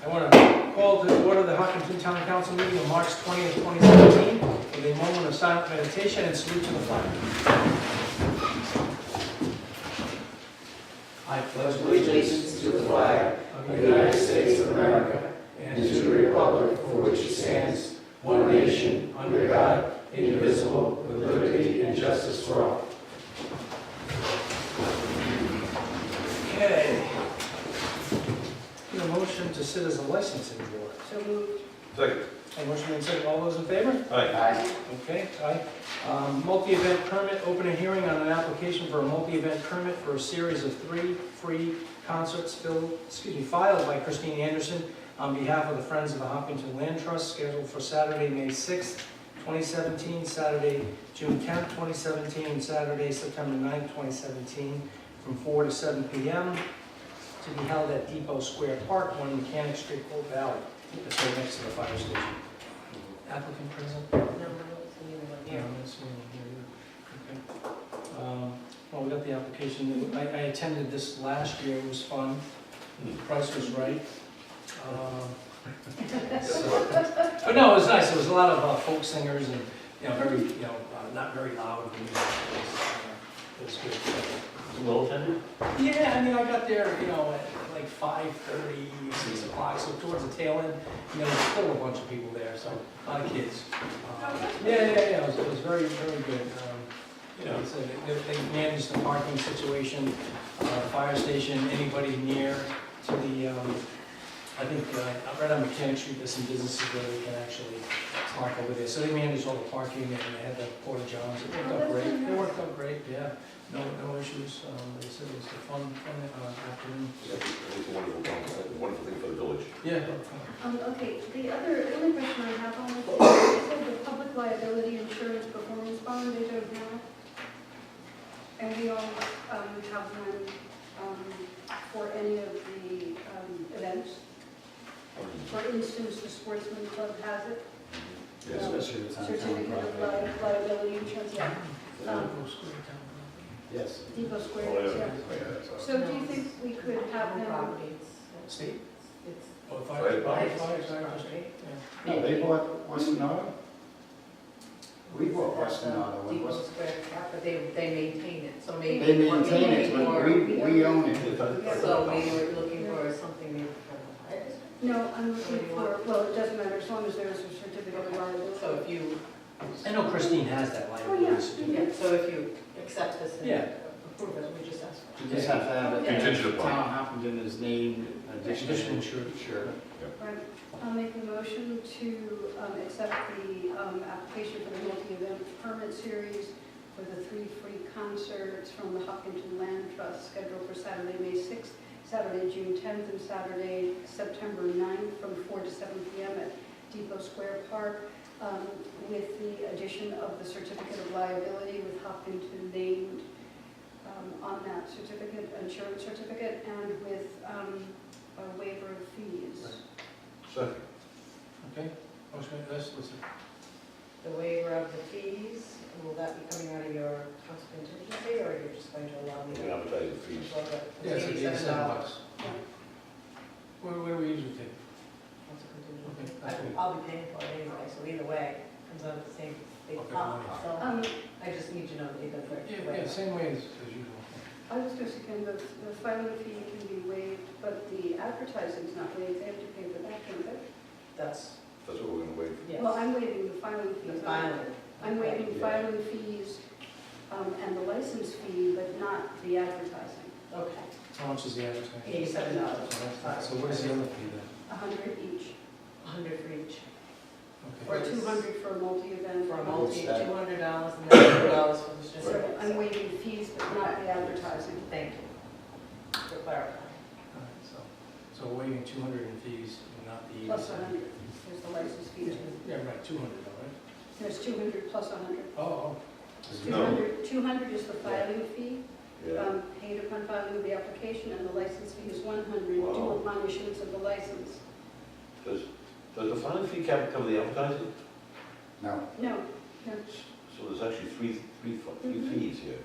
I want to call to order the Hopkinton Town Council meeting on March 20th, 2017, with a moment of silent meditation and salute to the flag. I pledge allegiance to the flag of the United States of America and to the republic for which it stands, one nation, under God, indivisible, with liberty and justice for all. Okay. Need a motion to sit as a licensing board. So moved. Second. A motion made second. All those in favor? Aye. Okay, aye. Multi-event permit, open a hearing on an application for a multi-event permit for a series of 3 free concerts filed by Christine Anderson on behalf of the Friends of the Hopkinton Land Trust, scheduled for Saturday, May 6th, 2017, Saturday, June 10th, 2017, and Saturday, September 9th, 2017, from 4 to 7 p.m. to be held at Depot Square Park, 1 Mechanic Street, Old Valley. That's right next to the fire station. Applicant present? No, I don't see anyone Yeah, here. I'm not seeing it here either. Okay. Well, we got the application. I attended this last year. It was fun. The price was right. But no, it was nice. There was a lot of folk singers and, very, not very loud. It was good. Well attended? Yeah, I mean, I got there, at like 5:30, 6 o'clock, so towards the tail end, there was still a bunch of people there, so a lot of kids. Yeah, it was very, very good. So they managed the parking situation, fire station, anybody near to the, I think, right on Mechanic Street, there's some businesses where they can actually park over there. So they managed all the parking and they had the porta johns. It worked out great. It worked out great, yeah. No issues. They said it was a fun afternoon. It's a wonderful thing for the village. Yeah. Okay, the only question I have on this is the public liability insurance performance bond they don't have. And we all have one for any of the events. For instance, the Sportsman Club has it. Yes. Especially the town Certificate of liability insurance, yeah. Yes. Depot Square, Oh, yeah. yeah. So do you think we could have them? State? It's Oh, Fire department. Yeah. No, they bought Western Auto? We bought Western Auto. When Depot was- Square, but they maintain it, so maybe. They maintain it, but we own it. So maybe we're looking for something maybe from the fire district. No, I'm looking for, well, it doesn't matter, as long as there's a certificate of liability. So if you, I know Christine has that liability. Oh, yeah. certificate. so if you accept this and Yeah. approve it, we just ask for You just have to have it. Contingent upon. Town of Hopkinton is named Additional additional insured. Sure. Right. I'll make a motion to accept the application for the multi-event permit series for the 3 free concerts from the Hopkinton Land Trust, scheduled for Saturday, May 6th, Saturday, June 10th, and Saturday, September 9th, from 4 to 7 p.m. at Depot Square Park, with the addition of the certificate of liability with Hopkinton named on that certificate, insurance certificate, and with a waiver of fees. Second. Okay, motion, let's listen. the waiver of the fees. Will that be coming out of your cost contingency, or you're just going to allow me We to? can advertise the fees. Yeah, it's $87. Yeah. Where we usually take? What's the contingency? Okay, that's good. I'll be paying for it anyway, so either way, it comes out of the same big Okay, pot. fine. So I just need to know that you got the Yeah, same way as usual. I was just thinking that the filing fee can be waived, but the advertising's not waived, they have to pay for that, can't they? That's, That's what we're gonna wait. yes. Well, I'm waiving the filing The fees. filing. I'm waiving filing fees and the license fee, but not the advertising. Okay. How much is the advertising? $87. So what is the other fee then? 100 each, 100 for each. or Okay. 200 for a multi-event. For a multi, that? $200 and then $100 for the So certificate. I'm waiving fees, but not the advertising. Thank you for clarifying. All right, so we're waiving 200 in fees, and not the 87. Plus 100, there's the license fee too. Yeah, right, 200 though, right? There's 200 plus 100. Oh, 200 is the filing fee, Yeah. paid upon filing of the application, and the license fee is 100 due Wow. upon issuance of the license. Does the filing fee cover the advertising? No. No, no, So there's actually three fees here.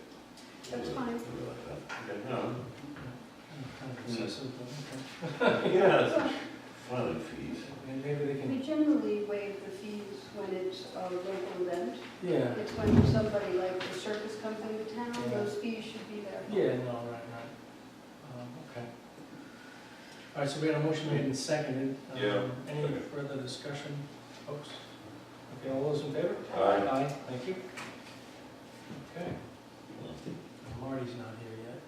that's fine. Okay, no. kind of excessive, but okay. Yeah. Filing fees. And maybe they We can, generally waive the fees when it's a local event. yeah, It's when somebody like the circus comes into town, Yeah. those fees should be there. yeah, no, right. Okay. All right, so we had a motion made and seconded. Yeah. Any Second. further discussion, folks? Okay, all those in favor? Aye. Aye, thank you. Okay. Marty's not here yet.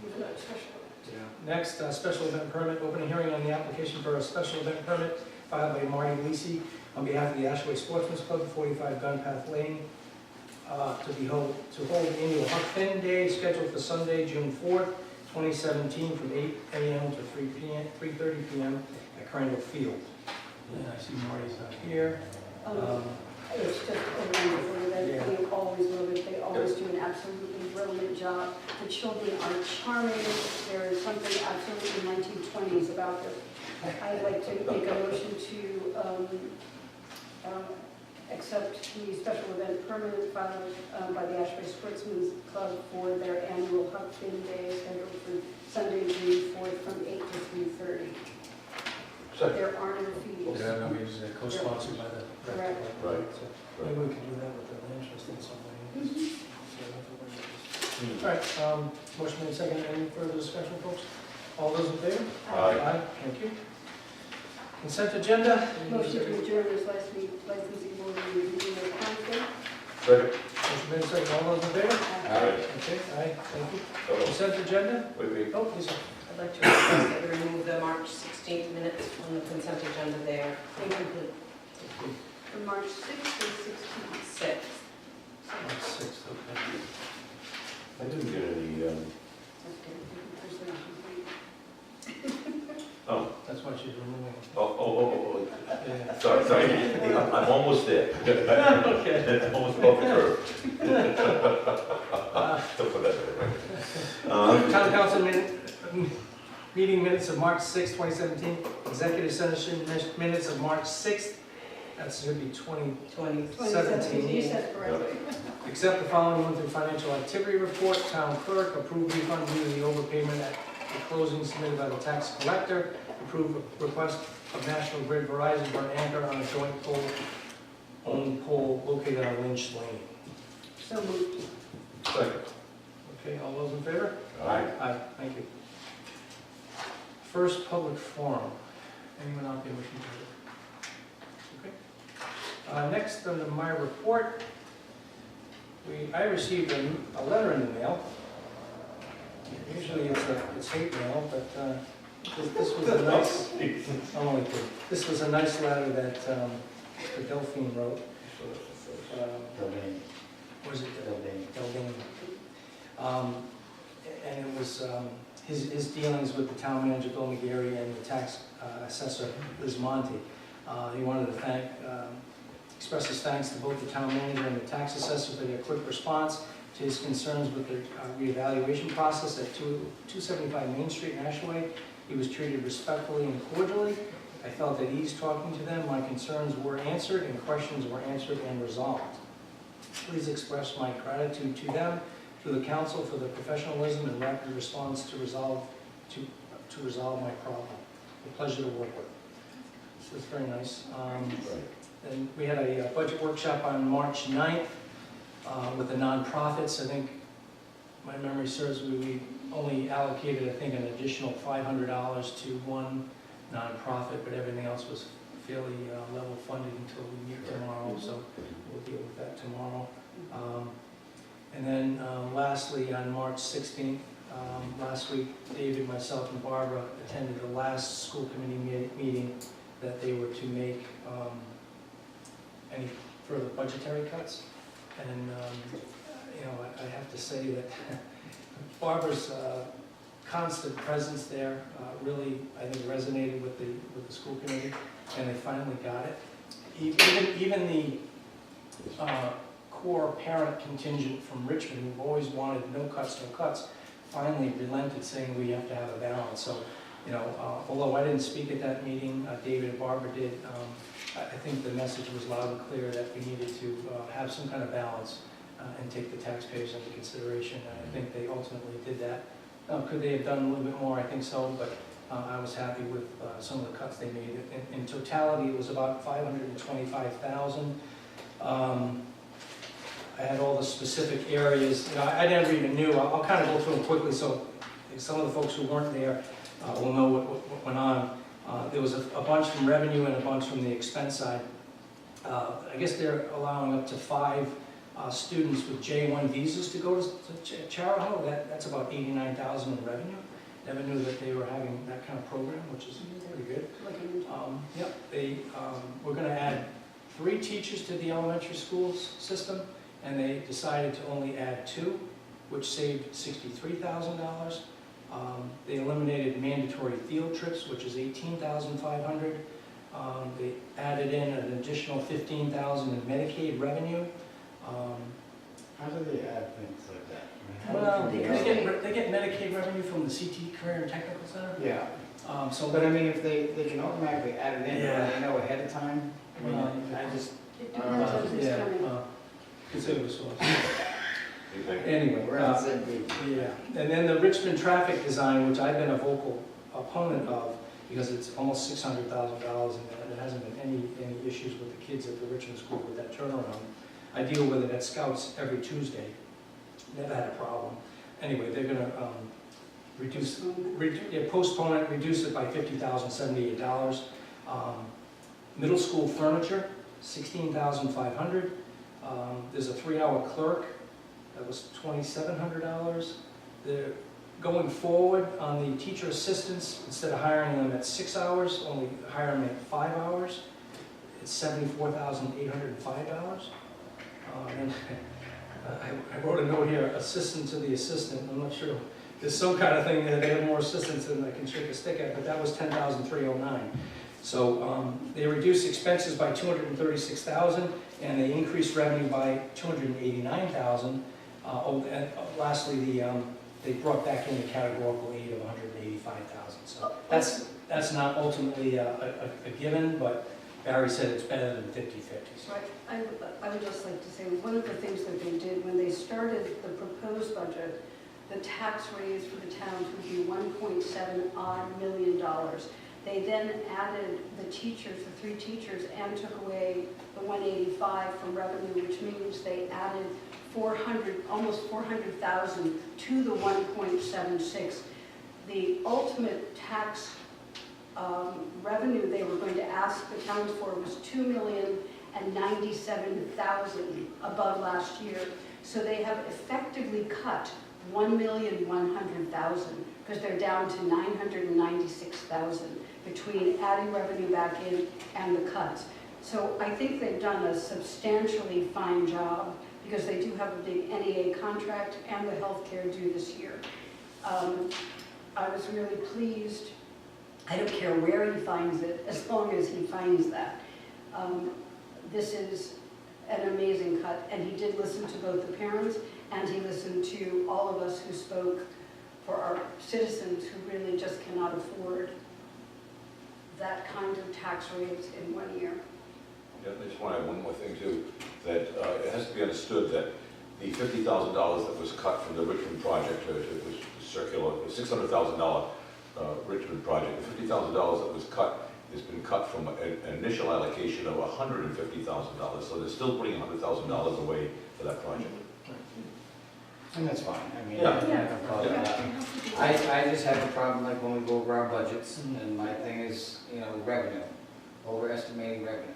We've got a special. Yeah. Next, special event permit, open a hearing on the application for a special event permit filed by Marty Lisi on behalf of the Ashway Sportsman's Club, 45 Gun Path Lane, to hold the annual Huck Finn Day scheduled for Sunday, June 4th, 2017, from 8 a.m. to 3:30 p.m. at Crandall Field. And I see Marty's not here. It's just a wonderful event. Yeah. We always love it. They always do an absolutely brilliant job. The children are charming. There is something absolutely 1920s about them. I'd like to make a motion to accept the special event permit filed by the Ashway Sportsman's Club for their annual Huck Finn Day scheduled for Sunday, June 4th from 8 to 3:30. Second. There are no fees. Yeah, no, it's co-sponsored by the. Correct. Right. So maybe we can do that with the land trust in some way. Hmm. All right, motion made second. Any further discussion, folks? All those in favor? Aye. Thank you. Consent agenda? Motion to adjourn this licensing board review of conflict. Second. Motion made second. All those in favor? Aye. Okay, aye, thank you. Oh, Consent agenda? wait. Oh, please. I'd like to request that we remove the March 16th minutes from the consent agenda there. Incomplete. From March 6th to 16th. 6th. March 6th, okay. I didn't get any, Okay, personnel complete. oh, That's why she's removing. oh, Yeah. sorry. I'm almost there. Okay. I'm almost off the curve. Don't put that in. Town council meeting minutes of March 6, 2017, executive session minutes of March 6th, that should be 2017, 2017. you said correctly. Accept the following monthly financial activity report, town clerk, approve refund due to the overpayment at the closing submitted by the tax collector, approve request of National Grid Verizon for an anchor on a joint owned pole located on Lynch Lane. So moved. Second. Okay, all those in favor? Aye. Aye, thank you. First public forum. Anyone out there wishing to? Okay. Next, under my report, I received a letter in the mail. Usually it's hate mail, but this was a nice, I'm only kidding. This was a nice letter that Mr. Delphine wrote. Was it Delphine? And it was his dealings with the town manager, Bill McGarry, and the tax assessor, Liz Monte. He wanted to express his thanks to both the town manager and the tax assessor for their quick response to his concerns with the reevaluation process at 275 Main Street in Ashway. He was treated respectfully and cordially. I felt at ease talking to them. My concerns were answered and questions were answered and resolved. Please express my gratitude to them, to the council for the professionalism and rapid response to resolve my problem. A pleasure to work with. This was very nice. And we had a budget workshop on March 9th with the nonprofits. I think my memory serves me, we only allocated, I think, an additional $500 to one nonprofit, but everything else was fairly level funded until we meet tomorrow, so we'll deal with that tomorrow. And then lastly, on March 16th, last week, David, myself, and Barbara attended the last school committee meeting that they were to make any further budgetary cuts. And, you know, I have to say that Barbara's constant presence there really, I think, resonated with the school committee, and they finally got it. Even the core parent contingent from Richmond, who've always wanted no cuts, finally relented, saying we have to have a balance. So, you know, although I didn't speak at that meeting, David and Barbara did, I think the message was loud and clear that we needed to have some kind of balance and take the taxpayers into consideration. And I think they ultimately did that. Could they have done a little bit more? I think so, but I was happy with some of the cuts they made. In totality, it was about $525,000. I had all the specific areas. You know, I never even knew. I'll kind of go through them quickly so some of the folks who weren't there will know what went on. There was a bunch from revenue and a bunch from the expense side. I guess they're allowing up to 5 students with J1 visas to go to Charahoe. That's about $89,000 in revenue. Never knew that they were having that kind of program, which is pretty good. Yep, we're going to add 3 teachers to the elementary schools system, and they decided to only add 2, which saved $63,000. They eliminated mandatory field trips, which is $18,500. They added in an additional $15,000 in Medicaid revenue. How do they add things like that? Well, they get Medicaid revenue from the CT Career and Technical Center. Yeah, But I mean, if they can automatically add it in, Yeah. they know ahead of time. I mean, I just, It depends on who's coming. consider the source. You think? Anyway, we're on the same page. yeah. And then the Richmond traffic design, which I've been a vocal opponent of, because it's almost $600,000 and there hasn't been any issues with the kids at the Richmond school with that turnaround. I deal with it at Scouts every Tuesday. Never had a problem. Anyway, they're gonna postpone it, reduce it by $50,078. Middle school furniture, $16,500. There's a 3-hour clerk, that was $2,700. They're going forward on the teacher assistants, instead of hiring them at 6 hours, only hire them at 5 hours. It's $74,805. And I wrote a note here, assistant to the assistant. I'm not sure, there's some kind of thing that they have more assistants than I can shake a stick at, but that was $10,309. So they reduced expenses by $236,000, and they increased revenue by $289,000. And lastly, they brought back in the categorical aid of $185,000. So that's not ultimately a given, but Barry said it's better than 50-50. So. Right. I would just like to say, one of the things that they did when they started the proposed budget, the tax raise for the towns would be $1.7 million. They then added the teachers, the 3 teachers, and took away the 185 from revenue, which means they added almost 400,000 to the 1.76. The ultimate tax revenue they were going to ask the towns for was $2,097,000 above last year. So they have effectively cut $1,100,000 because they're down to $996,000 between adding revenue back in and the cuts. So I think they've done a substantially fine job because they do have a big NEA contract and the healthcare due this year. I was really pleased. I don't care where he finds it, as long as he finds that. This is an amazing cut, and he did listen to both the parents, and he listened to all of us who spoke for our citizens who really just cannot afford that kind of tax raise in 1 year. Yeah, I just want to add one more thing too, that it has to be understood that the $50,000 that was cut from the Richmond project, it was circular, $600,000 Richmond project, the $50,000 that was cut has been cut from an initial allocation of $150,000, so they're still putting $100,000 away for that project. And that's fine, I mean, Yeah. I have no problem with that. I just have a problem like when we go over our budgets, and my thing is, revenue, overestimating revenue.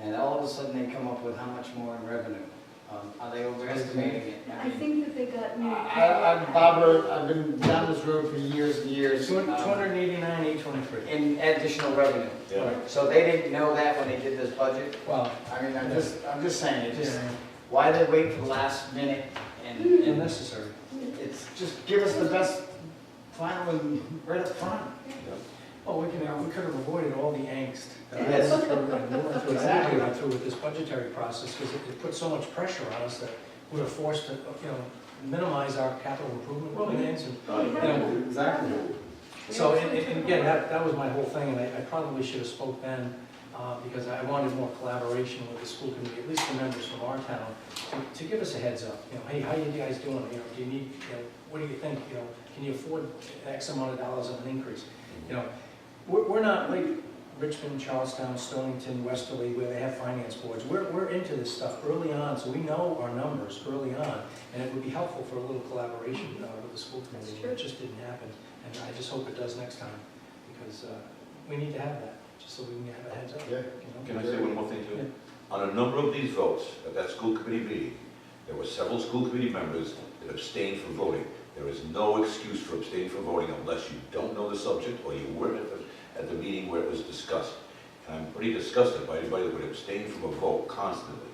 And all of a sudden they come up with how much more in revenue. Are they overestimating it? I think that they got new. Barbara, I've been down this road for years and years. 289,823. In additional revenue. Yeah. So they didn't know that when they did this budget? Well, I mean, I'm just saying, why they wait for the last minute and unnecessary. it's just give us the best final and right up front. Oh, we could have avoided all the angst that I Yes. went through, and Exactly. went through with this budgetary process, because it put so much pressure on us that we were forced to, minimize our capital improvement plans. And, Exactly. so, and again, that was my whole thing, and I probably should have spoke then. because I wanted more collaboration with the school committee, at least the members from our town, to give us a heads up. You know, hey, how you guys doing? You know, do you need, you know, what do you think? You know, can you afford X amount of dollars of an increase? You know, we're not like Richmond, Charlestown, Stonington, Westerly, where they have finance boards. We're into this stuff early on, so we know our numbers early on, and it would be helpful for a little collaboration with the school committee. It just didn't happen, and I just hope it does next time, because we need to have that, just so we can have a heads up. Yeah. You know? Can I say one more thing too? Yeah. On a number of these votes at that school committee meeting, there were several school committee members that abstained from voting. There is no excuse for abstaining from voting unless you don't know the subject or you weren't at the meeting where it was discussed. And I'm pretty disgusted by anybody that would abstain from a vote constantly.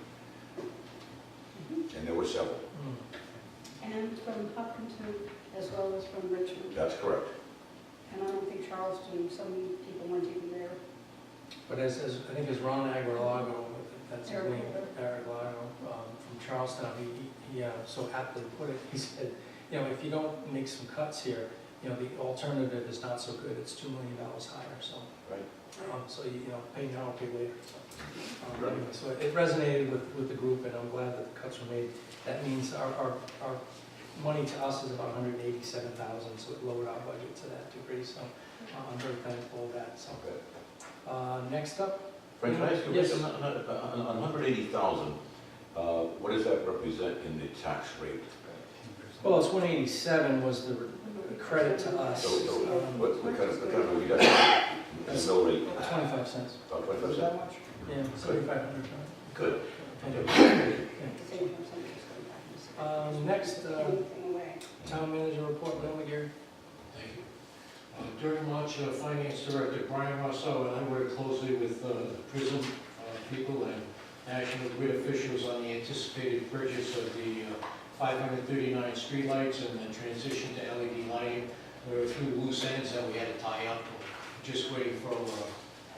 And there were several. And from Hopkinton as well as from Richmond. That's correct. And I don't think Charleston, some people weren't even there. But as I think as Ron Aguilago, that's his name, Aguilago, from Charlestown, he so aptly put it, he said, you know, if you don't make some cuts here, you know, the alternative is not so good. It's $2 million higher, so. Right. So you know, pay now, pay later. So, anyway, so it resonated with the group, and I'm glad that the cuts were made. That means our money to us is about $187,000, so it lowered our budget to that degree. So I'm very thankful of that. So next up. Frank, can I ask you, Yes. on 180,000, what does that represent in the tax rate? Well, it's 187 was the credit to us. So what kind of a reduction in the mill rate? 25 cents. About 25 cents? That much? Yeah, 7,500. Good. Next, town manager report, Bill McGarry. Thank you. During March, Finance Director Brian Rousseau and I worked closely with the PRISM people and National Grid officials on the anticipated purchase of the 539 streetlights and the transition to LED lighting. There were a few loose ends that we had to tie up. We're just waiting for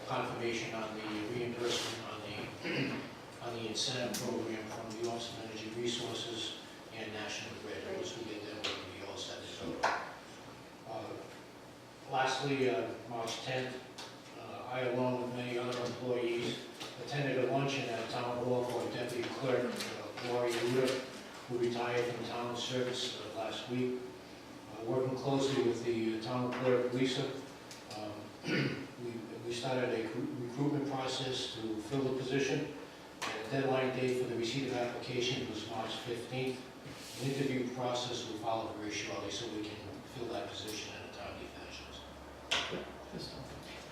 confirmation on the reimbursement on the incentive program from the Office of Energy Resources and National Grid. Once we get there, we'll be all set. So, lastly, March 10th, I, along with many other employees, attended a luncheon at Town Hall for Deputy Clerk Gloria Rhode, who retired from town service last week. Working closely with the town clerk, Lisa, we started a recruitment process to fill the position. And the deadline date for the receipt of applications was March 15th. The interview process will follow very shortly so we can fill that position in a timely fashion.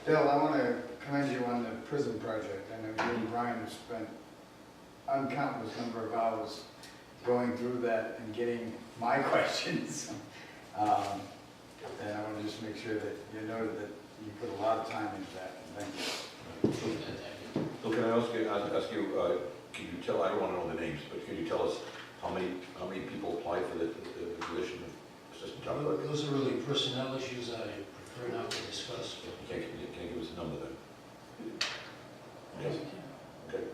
Bill, I want to commend you on the prison project. I know you and Brian have spent uncountless number of hours going through that and getting my questions. And I want to just make sure that you know that you put a lot of time into that. Thank you. So can I ask you, can you tell, I don't want to know the names, but can you tell us how many people applied for the position of assistant town clerk? Those are really personnel issues I prefer not to discuss. Can you give us a number then? Yes. Okay.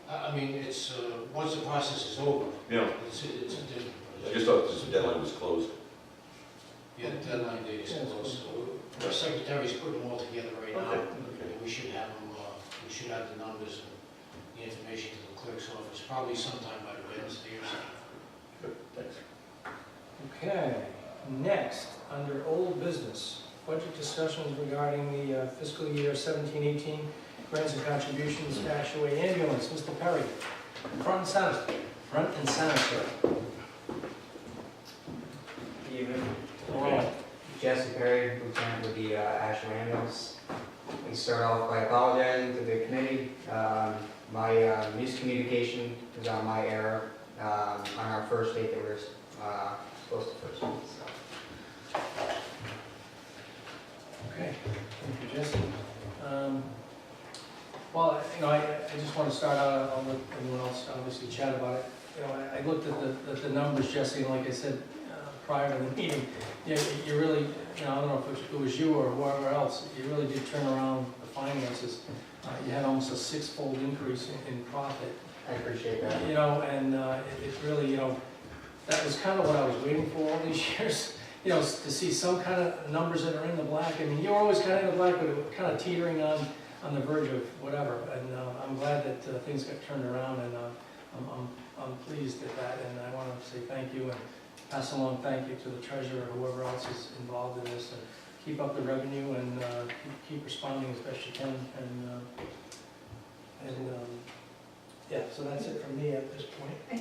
I mean, it's, once the process is over, Yeah, it's I just thought this deadline was closed. yeah, the deadline date is closed. So our secretary's putting them all together right now. Okay. And we should have them, we should have the numbers and the information to the clerk's office, probably sometime by Wednesday or something. Good, thanks. Okay, next, under old business, budget discussions regarding the fiscal year 17-18 grants and contributions to Ashaway Ambulance. Mr. Perry, front and center, sir. Good evening. Hello. Jesse Perry, Lieutenant with the Ashland Ambulance. Let me start off by apologizing to the committee. My miscommunication was on my error on our first date that we were supposed to first meet. So. Okay, thank you, Jesse. Well, you know, I just want to start out, I'll let anyone else obviously chat about it. You know, I looked at the numbers, Jesse, and like I said prior to the meeting, you really, you know, I don't know if it was you or whoever else, you really did turn around the finances. You had almost a six-fold increase in profit. I appreciate that. You know, and it really, you know, that was kind of what I was waiting for all these years. You know, to see some kind of numbers that are in the black. I mean, you're always kind of in the black, but kind of teetering on on the verge of whatever, and I'm glad that things got turned around, and I'm pleased at that, and I want to say thank you and pass along thank you to the treasurer, whoever else is involved in this, and keep up the revenue and keep responding as best you can, and yeah, so that's it from me at this point. I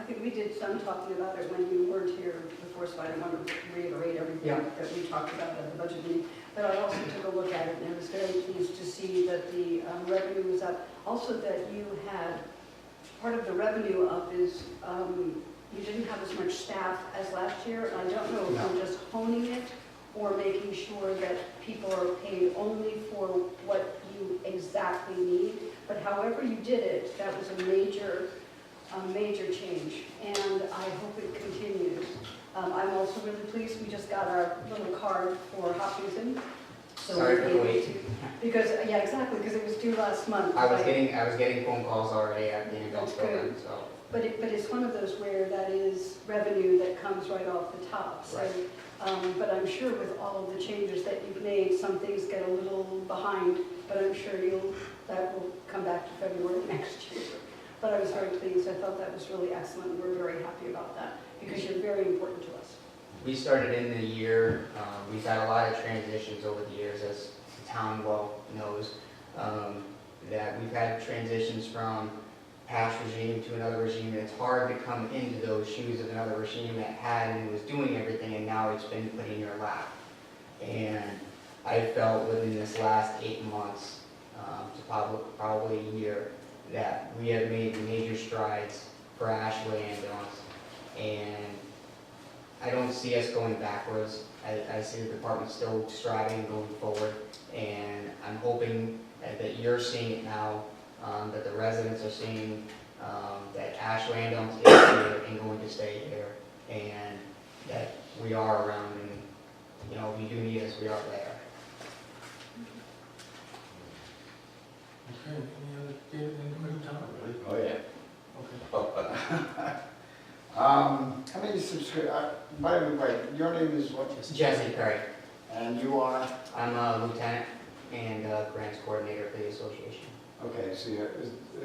think we did some talking about it when you weren't here before, so I don't want to reiterate everything that we talked about at the budget meeting. But I also took a look at it, and I was very pleased to see that the revenue was up. Also that you had, part of the revenue up is you didn't have as much staff as last year. And I don't know if I'm just honing it or making sure that people are paid only for what you exactly need. But however you did it, that was a major change, and I hope it continues. I'm also really pleased, we just got our little card for Hopkinton. So Sorry we'll for be the able wait. to- Because, yeah, exactly, because it was due last month. I was getting phone calls already at the ambulance That's good. building, so. But it's one of those where that is revenue that comes right off the top. So, Right. but I'm sure with all of the changes that you've made, some things get a little behind, but I'm sure that will come back to February next year. But I was very pleased. I thought that was really excellent. We're very happy about that because you're very important to us. We started in the year, we've had a lot of transitions over the years, as the town well knows, that we've had transitions from past regime to another regime, and it's hard to come into those shoes of another regime that had and was doing everything, and now it's been put in your lap. And I felt within this last 8 months, to probably a year, that we have made major strides for Ashley Ambulance, and I don't see us going backwards. I see the department still striving and going forward, and I'm hoping that you're seeing it now, that the residents are seeing that Ashley Ambulance is here and going to stay here, and that we are around, and if you do need us, we are there. Okay, any other, anybody, Tom? Oh, yeah. Okay. How many by the way, your name is what? Jesse Perry. And you are? I'm a lieutenant and grants coordinator for the association. Okay, so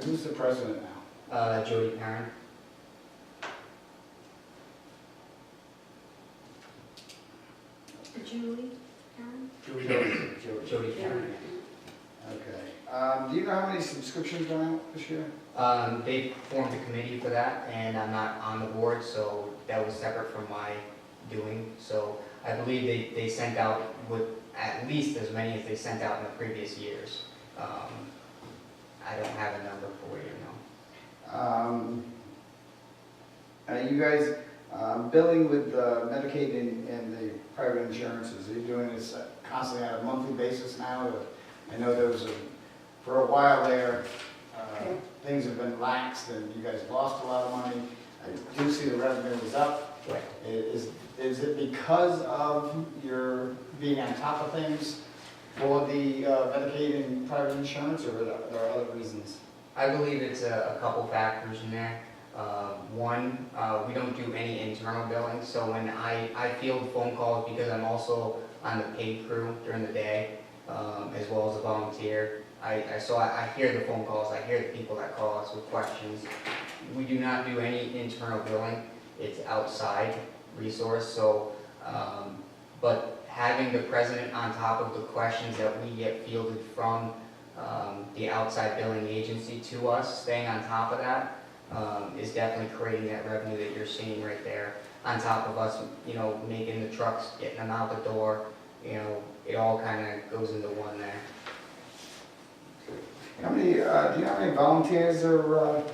who's the president now? Jody Perrin. Julie, Karen? Jody Perrin. Okay. Do you know how many subscriptions went out this year? They formed a committee for that, and I'm not on the board, so that was separate from my doing. So I believe they sent out with at least as many as they sent out in the previous years. I don't have a number for you now. You guys billing with Medicaid and the private insurances, are you doing this constantly on a monthly basis now? I know there was for a while there, things have been laxed and you guys lost a lot of money. I do see the revenue is up. Right. Is it because of your being on top of things for the Medicaid and private insurance, or are there other reasons? I believe it's a couple factors in there. One, we don't do any internal billing, so when I field phone calls, because I'm also on the paid crew during the day, as well as a volunteer. I hear the phone calls, I hear the people that call us with questions. We do not do any internal billing, it's outside resource, so, but having the president on top of the questions that we get fielded from the outside billing agency to us, staying on top of that, is definitely creating that revenue that you're seeing right there. On top of us, making the trucks, getting them out the door, it all kind of goes into one there. How many, do you know how many volunteers are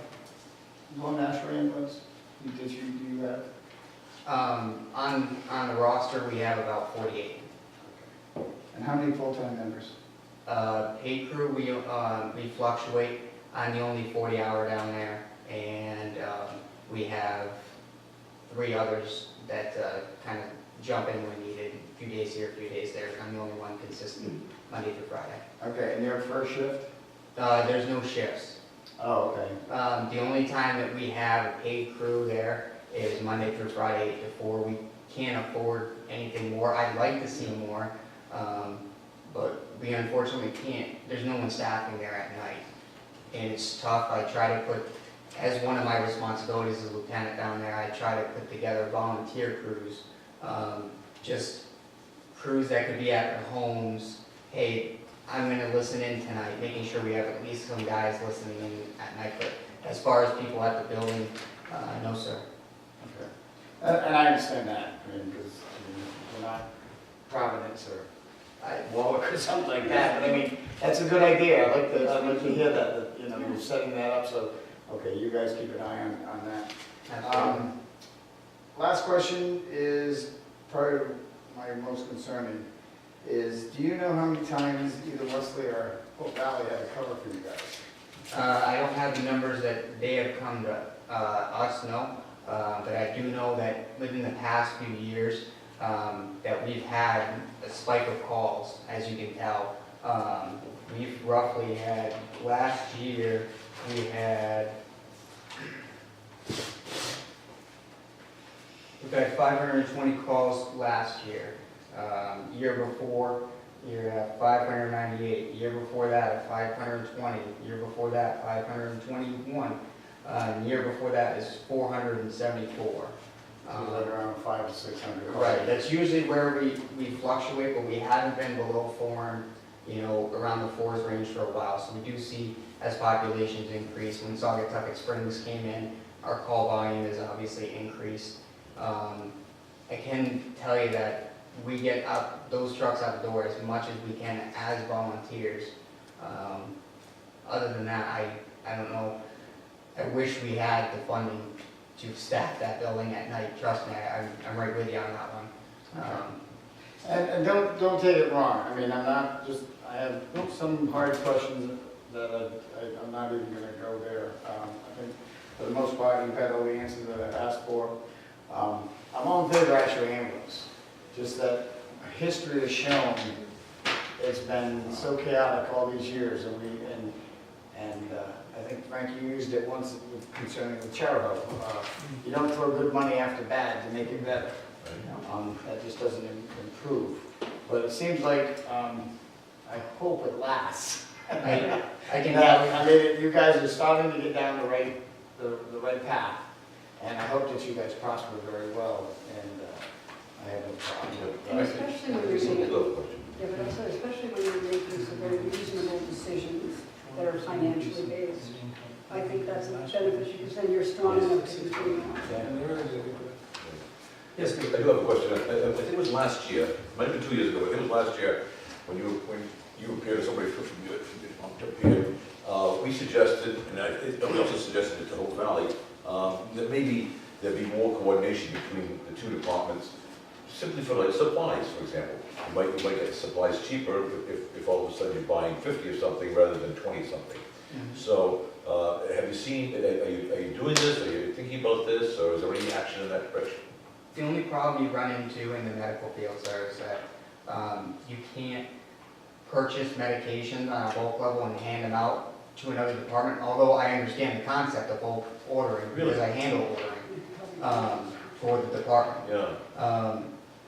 going National Ambulance? Do you have? On the roster, we have about 48. And how many full-time members? Paid crew, we fluctuate. I'm the only 40-hour down there, and we have 3 others that kind of jump in when needed. A few days here, a few days there. I'm the only one consistent Monday through Friday. Okay, and your first shift? There's no shifts. Oh, okay. The only time that we have a paid crew there is Monday through Friday 8 to 4. We can't afford anything more. I'd like to see more, but we unfortunately can't, there's no one staffing there at night. And it's tough, I try to put, as one of my responsibilities as a lieutenant down there, I try to put together volunteer crews, just crews that could be at their homes. Hey, I'm gonna listen in tonight, making sure we have at least some guys listening in at night, but as far as people at the building, no sir. Okay. And I understand that, I mean, because we're not Providence or Warwick or something like that, but I mean, that's a good idea. I'd like to hear that, you know, you're setting that up, so, okay, you guys keep an eye on that. Absolutely. Last question is probably my most concerning, is do you know how many times either Wesley or Hope Valley had to cover for you guys? I don't have the numbers that they have come to us, no, but I do know that within the past few years, that we've had a spike of calls, as you can tell. We've roughly had, last year, we've had 520 calls last year. Year before, you're at 598. Year before that, 520. Year before that, 521. Year before that is 474. So like around 500 to 600. Right, that's usually where we fluctuate, but we haven't been below 4, you know, around the 4s range for a while. So we do see as populations increase. When Saugatucket Springs came in, our call volume has obviously increased. I can tell you that we get out those trucks out the door as much as we can as volunteers. Other than that, I don't know. I wish we had the funding to staff that building at night. Trust me, I'm right with you on that one. And don't take it wrong. I mean, I have some hard questions that I'm not even going to go there. I think for the most part, you've had all the answers that I've asked for. I'm all in favor of Ashley ambulance. Just that history has shown it's been so chaotic all these years, and I think Frank, you used it once concerning the Chariho. You don't throw good money after bad to make it better. That just doesn't improve. But it seems like, I hope it lasts. I can I mean, you guys are starting to get down the right path, and I hope that you guys prosper very well, and I have no problem. And especially when you're It's a making, little question. yeah, but also especially when you're making some very reasonable decisions that are financially based. I think that's beneficial because then you're strong enough to continue on. And there is a good question. Yes, I David. do have a question. I think it was last year, might have been 2 years ago, but I think it was last year, when you appeared, or somebody from you appeared, we suggested, and we also suggested it to Hope Valley, that maybe there'd be more coordination between the two departments, simply for like supplies, for example. You might get supplies cheaper if all of a sudden you're buying 50 of something rather than 20 something. So, have you seen, are you doing this, are you thinking about this, or is there any action in that direction? The only problem you run into in the medical field, sir, is that you can't purchase medications on a bulk level and hand them out to another department, although I understand the concept of bulk ordering, because I handle ordering for the department. Yeah.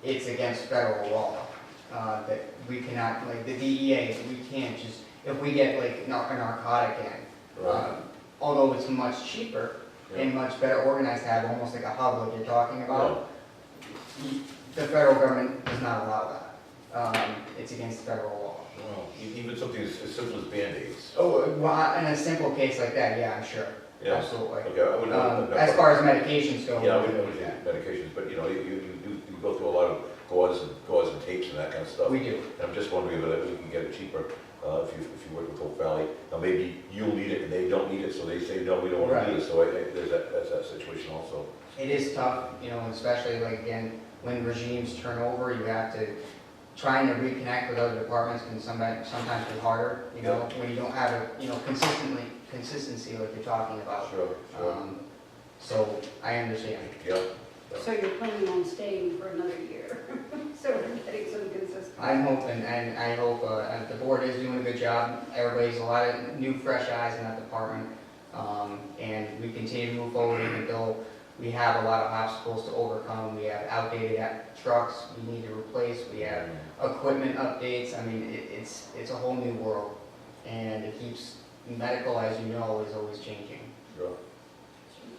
It's against federal law that we cannot, like the DEA, we can't just, if we get like a narcotic in, Right. although it's much cheaper and much better organized to have almost like a hub like you're talking about, the federal government does not allow that. It's against federal law. Well, even something as simple as Band-Aids. Oh, well, in a simple case like that, yeah, I'm sure. Yeah. Absolutely. Okay, I wouldn't. As far as medications go. Yeah, I wouldn't know medications, but you know, you go through a lot of gauze and tapes and that kind of stuff. We do. And I'm just wondering if we can get it cheaper, if you work with Hope Valley. Now, maybe you'll need it and they don't need it, so they say, no, we don't want to do this, so there's that situation also. It is tough, you know, especially like, again, when regimes turn over, you have to, trying to reconnect with other departments can sometimes be harder, you know, when you don't have a, you know, consistency like you're talking about. Sure. So I understand. Yeah. So you're planning on staying for another year? So we're getting some consistency. I'm hoping, and I hope the board is doing a good job. Everybody's a lot of new, fresh eyes in that department. And we continue to move forward even though we have a lot of obstacles to overcome. We have outdated trucks we need to replace. We have equipment updates. I mean, it's a whole new world, and it keeps medical, as you know, is always changing. Sure.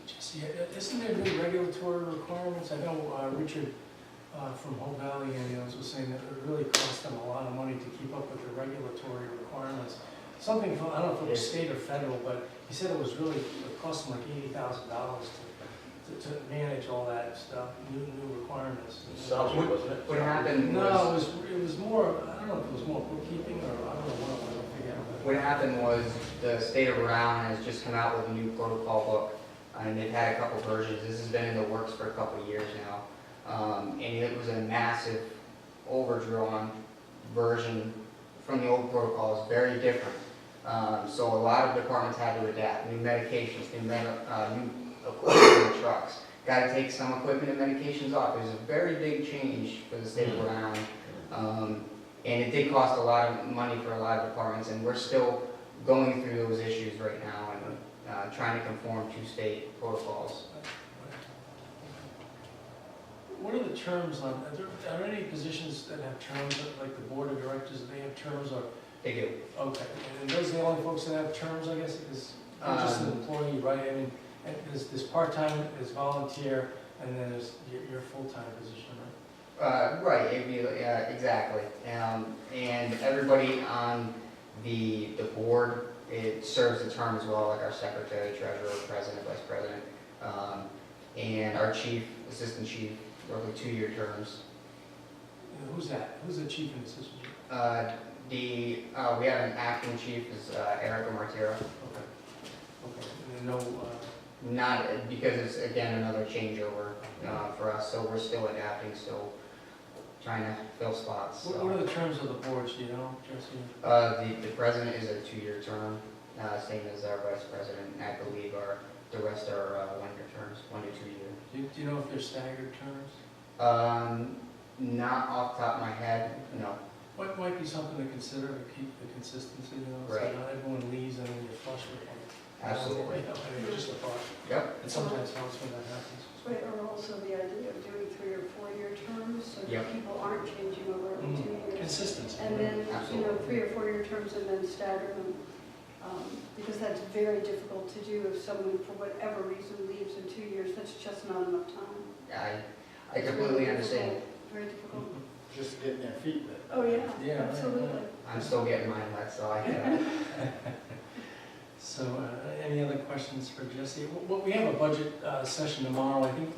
Jesse, isn't there new regulatory requirements? I know Richard from Hope Valley was saying that it really costs them a lot of money to keep up with the regulatory requirements. Something from, I don't know if it was state or federal, but he said it was really, it cost them like $80,000 to manage all that stuff, new requirements. Sounds good, wasn't it? What happened was... No, it was more, I don't know if it was more bookkeeping or I don't know what I don't figure out. What happened was the state of Rhode Island has just come out with a new protocol book, and they've had a couple versions. This has been in the works for a couple of years now, and it was a massive overdrawn version from the old protocol. It's very different. So a lot of departments had to adapt. New medications, new equipment in the trucks. Got to take some equipment and medications off. It was a very big change for the state of Rhode Island. And it did cost a lot of money for a lot of departments, and we're still going through those issues right now and trying to conform to state protocols. What are the terms on, are there any positions that have terms, like the board of directors, do they have terms or? They do. Okay, and those are the only folks that have terms, I guess, because you're just an employee, right? I mean, and there's part-time, there's volunteer, and then there's your full-time position, right? Right, exactly. And everybody on the board, it serves the term as well, like our secretary, treasurer, president, vice president, and our chief, assistant chief, roughly 2-year terms. And who's that? Who's the chief and assistant chief? We have an acting chief, is Erica Martira. Okay. Okay, and then no, Not, because it's, again, another changeover for us, so we're still adapting, still trying to fill spots. So. what are the terms of the boards, do you know, Jesse? The president is a 2-year term, same as our vice president, and I believe the rest are 1-year terms, 1 to 2 year. Do you know if they're staggered terms? Not off the top of my head, no. What might be something to consider to keep the consistency, so Right. not everyone leaves and then you're flush with them. Absolutely. I mean, just a thought. Yep. It sometimes helps when that happens. Right, or also the idea of doing 3 or 4-year terms, so that Yep. people aren't changing over every 2 years. Consistency. And then, Absolutely. 3 or 4-year terms and then stagger them, because that's very difficult to do if someone, for whatever reason, leaves in 2 years. That's just not enough time. I It's completely really understand. difficult, very difficult. Just getting their feet wet. Oh, yeah, Yeah, right, absolutely. I'm still getting mine wet, so I can. So, any other questions for Jesse? We have a budget session tomorrow. I think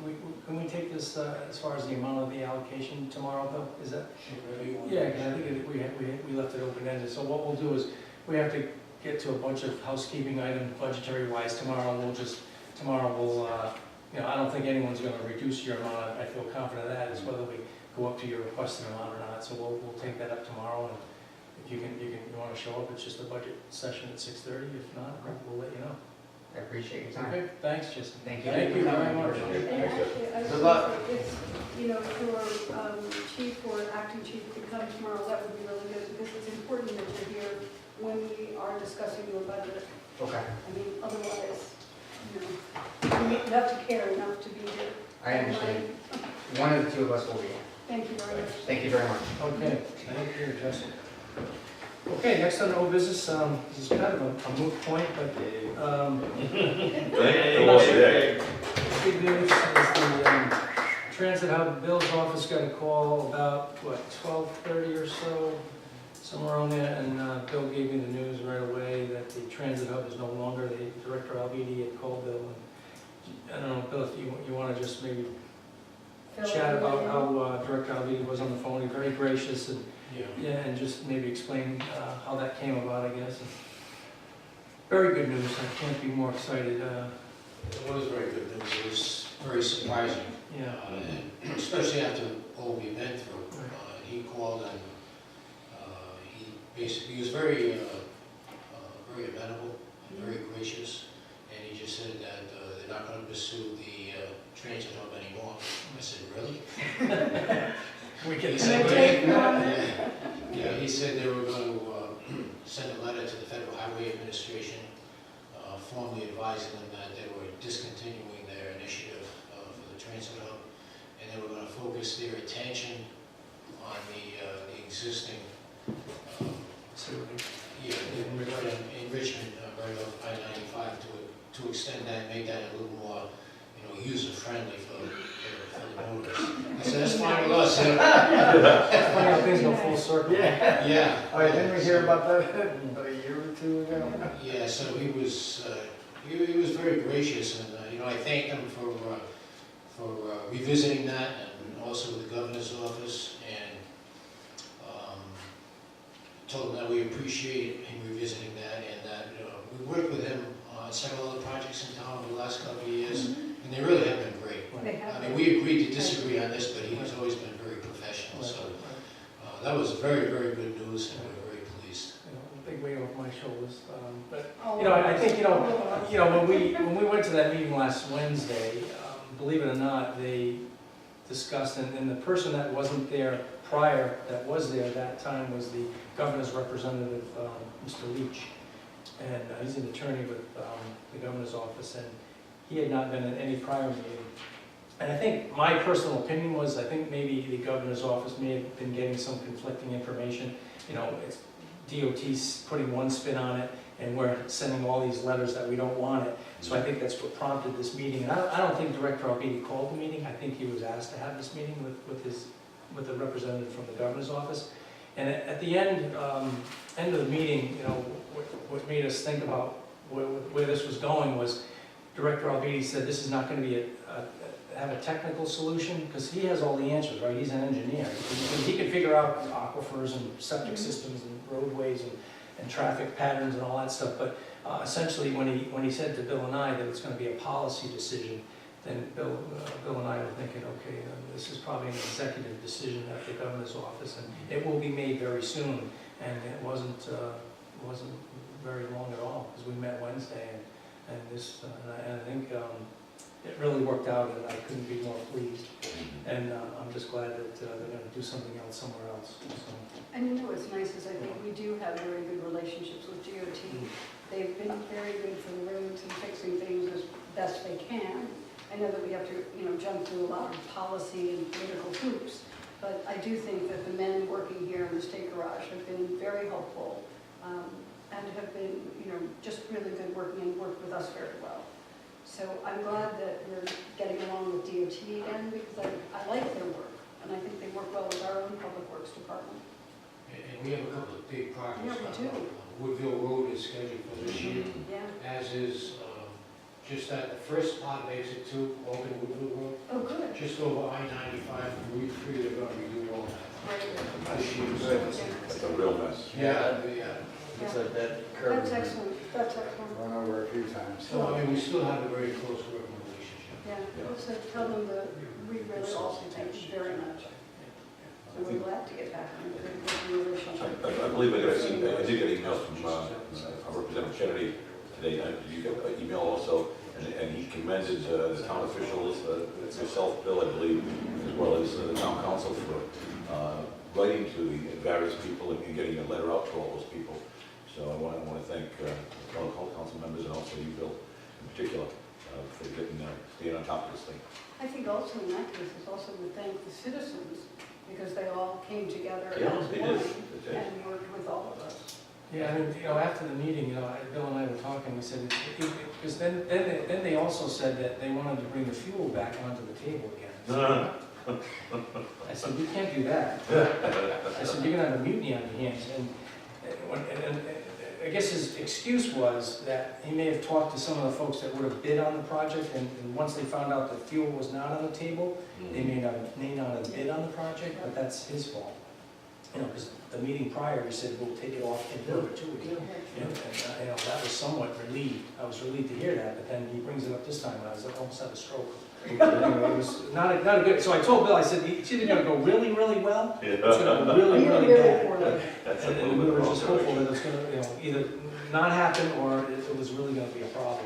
can we take this as far as the amount of the allocation tomorrow, Bill? Is that? Yeah, because I think we left it open-ended. So what we'll do is, we have to get to a bunch of housekeeping items budgetary-wise tomorrow. Tomorrow we'll, I don't think anyone's going to reduce your amount. I feel confident of that. It's whether we go up to your requested amount or not. So we'll take that up tomorrow. And if you want to show up, it's just a budget session at 6:30. If not, we'll let you know. I appreciate your time. Okay, thanks, Justin. Thank you. Thank you very much. And actually, I Good luck. it's, for chief or acting chief to come tomorrow, that would be really good, because it's important that you're here when we are discussing your budget. Okay. I mean, otherwise, you have to care enough to be here. I understand. One of the 2 of us will be here. Thank you very much. Thank you very much. Okay, thank you, Justin. Okay, next on old business, this is kind of a moot point, but big news is the Transit Hub Bill's office got a call about, 12:30 or so, somewhere on there, and Bill gave me the news right away that the Transit Hub is no longer, the Director LBD had called Bill. And I don't know, Bill, if you want to just maybe chat about how Director LBD was on the phone. He's very gracious, and and just maybe explain how that came about, I guess. Very good news. I can't be more excited. It was very good news. It was very surprising, Yeah. especially after all we went through. He called and he was very amenable and very gracious, and he just said that they're not going to pursue the transit hub anymore. I said, really? We can say Yeah, he said they were going to send a letter to the Federal Highway Administration formally advising them that they were discontinuing their initiative focus their attention on the existing, yeah, enrichment right off I-95 to extend that, make that a little more, user-friendly for the motorists. I said, that's fine with us. Funny how things go full circle. Yeah. Oh, didn't we hear about that a year or two ago? Yeah, so he was very gracious, and I thanked him for revisiting that, and also the governor's office, and told him that we appreciate him revisiting that, and that we worked with him on several other projects in town over the last couple of years, and they really have been great. They have I mean, we agreed to disagree on this, but he's always been very professional, so that was very, very good news, and we're very pleased. A big weight off my shoulders. But Oh, I think when we went to that meeting last Wednesday, believe it or not, they discussed, and the person that wasn't there prior, that was there at that time, was the governor's representative, Mr. Leach, and he's an attorney with the governor's office, and he had not been at any prior meeting. And I think my personal opinion was, I think maybe the governor's office may have been getting some conflicting information. It's DOT's putting one spin on it, and we're sending all these letters that we don't want it. So I think that's what prompted this meeting. And I don't think Director Albini called the meeting. I think he was asked to have this meeting with the representative from the governor's office. And at the end of the meeting, what made us think about where this was going was Director Albini said this is not going to be have a technical solution, because he has all the answers, right? He's an engineer. He can figure out aquifers and septic systems and roadways and traffic patterns and all that stuff. But essentially, when he said to Bill and I that it's going to be a policy decision, then Bill and I were thinking, okay, this is probably an executive decision at the governor's office, and it will be made very soon. And it wasn't very long at all, because we met Wednesday, and I think it really worked out, and I couldn't be more pleased. And I'm just glad that they're going to do something else somewhere else. So. And what's nice is I think we do have very good relationships with DOT. They've been very good for the roads and fixing things as best they can. I know that we have to, jump through a lot of policy and political hoops, but I do think that the men working here in the state garage have been very helpful and have been, just really good working and worked with us very well. So I'm glad that we're getting along with DOT again, because I like their work, and I think they work well with our own public works department. And we have a couple of big projects. Yeah, we do. Woodville Road is scheduled for this year, Yeah. as is just that the first part of exit 2, Open Woodville Road, Oh, good. just over I-95 from Route 3, they're going to redo all that. Right. This year. That's a real mess. Yeah. It's like that curve. That's excellent. That's excellent. Run over a few times. So, I mean, we still have a very close working relationship. Yeah. So tell them that we really also thank you very much. And we're glad to get back on a good working relationship. I believe I did get emails from Representative Kennedy today. You got an email also, and he commended the town officials, yourself, Bill, I believe, as well as the town council for writing to the various people and getting a letter out to all those people. So I want to thank all council members and also you, Bill, in particular, for staying on top of this thing. I think also in that case, it's also to thank the citizens, because they all came together Yeah, as they one did. and worked with all of us. Yeah, I mean, after the meeting, Bill and I were talking, we said, because then they also said that they wanted to bring the fuel back onto the table again. I said, we can't do that. I said, you're gonna have a mutiny on your hands. And I guess his excuse was that he may have talked to some of the folks that would have bid on the project, and once they found out that fuel was not on the table, they may not have bid on the project, but that's his fault. Because the meeting prior, he said, we'll take it off in perpetuity. And that was somewhat relieved. I was relieved to hear that, but then he brings it up this time, and I was almost had a stroke. Anyway, it was not a good, so I told Bill, I said, it's either gonna go really, really well, or it's gonna go really, really bad. And we were just hopeful that it's gonna, either not happen, or it was really gonna be a problem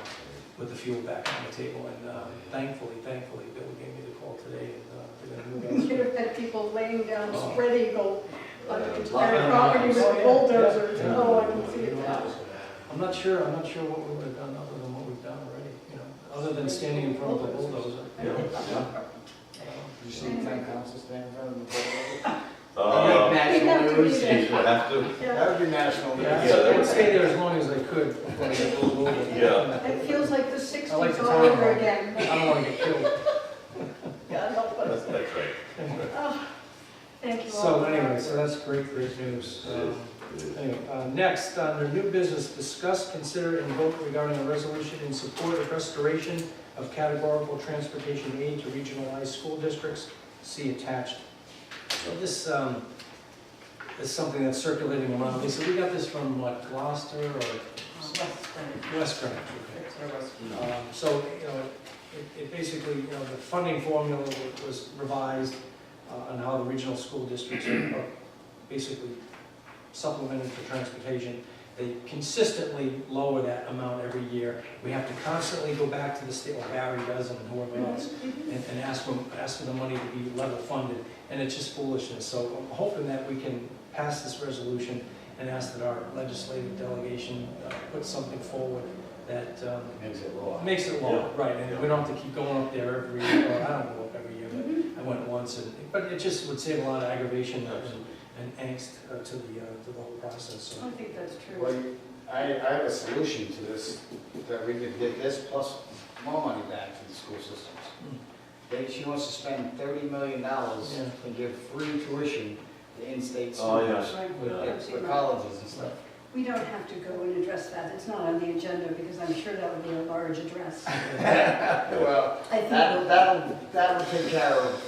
with the fuel back on the table. And thankfully, Bill gave me the call today, and they're gonna move You on. could have had people laying down spread eagle on the Yeah. entire property with bulldozers. Yeah. Oh, I can see it now. I'm not sure what we would have done other than what we've done already, other than standing in front of the bulldozer. Yeah. You see town council stand in front of the board. National news. Chiefs would have to, That would be national news. Yeah, Yeah, that I would would- stay there as long as I could before I get rolled over. Yeah. It feels like the I like sixties the all town over hall. again. I don't want to get killed. God help us. that's right. Oh, thank you all. So for anyway, that. so that's great news. It is. It is. Anyway, next, under new business, discuss, consider, and vote regarding a resolution in support of restoration of categorical transportation aid to regionalized school districts. See attached. So this is something that's circulating around. Lisa, we got this from what, Gloucester or West Greenwich? Okay. So, you know, it basically, you know, the funding formula was revised on how the regional school districts are basically supplemented for transportation. They consistently lower that amount every year. We have to constantly go back to the state, like Barry does and whoever else, and ask for the money to be level funded, and it's just foolishness. So I'm hoping that we can pass this resolution and ask that our legislative delegation put something forward that Makes it law. makes it law, right, and we don't have to keep going up there every year, or I don't go up every year, but I went once, but it just would save a lot of aggravation and angst to the whole process, so. I think that's Well, true. I have a solution to this, that we could get this plus more money back to the school systems. She wants to spend $30 million Yeah. and give free tuition to in-state Oh, students yes. Right, for absolutely. colleges and stuff. We don't have to go and address that. It's not on the agenda because I'm sure that would be a large address. Well, I think, that would take care of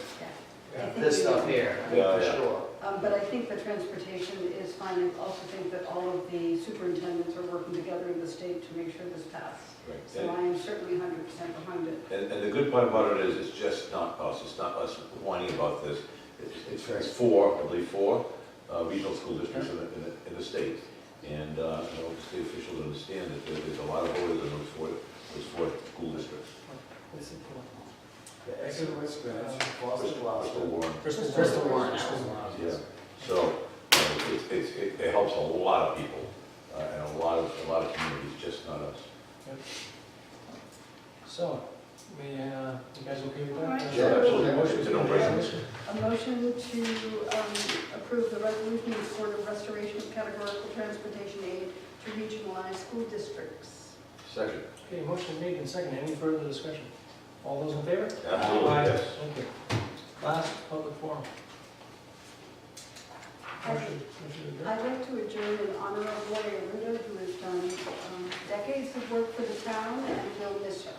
I think this we stuff will. here, Yeah, for yeah. sure. But I think the transportation is fine. I also think that all of the superintendents are working together in the state to make sure this passes. Right. So I am certainly 100% behind it. And the good part about it is, it's just not us, it's not us whining about this. It's four, I believe, four regional school districts in the state. And, you know, the state officials understand that there's a lot of voters in those four school districts. It's important. The Exeter West Greenwich, Foster Bristol Gloucester, Warren. Bristol Warren. Yeah, so, it helps a lot of people, and a lot of communities, just not us. So, you guys okay with All right. that? Sure, absolutely. Motion It's to a no-brainer. A motion to approve the resolution in support of restoration of categorical transportation aid to regionalized school districts. Second. Okay, motion made and seconded. Any further discussion? All those in favor? Absolutely, Aye. yes. Thank you. Last public forum. Motion to adjourn. I'd like to adjourn in honor of Lawyer Rhode, who has done decades of work for the town, and we'll miss her.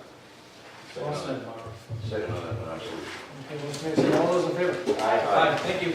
Well said, Barbara. Second on that one, absolutely. Okay, motion made. All those in favor? Aye. Thank you.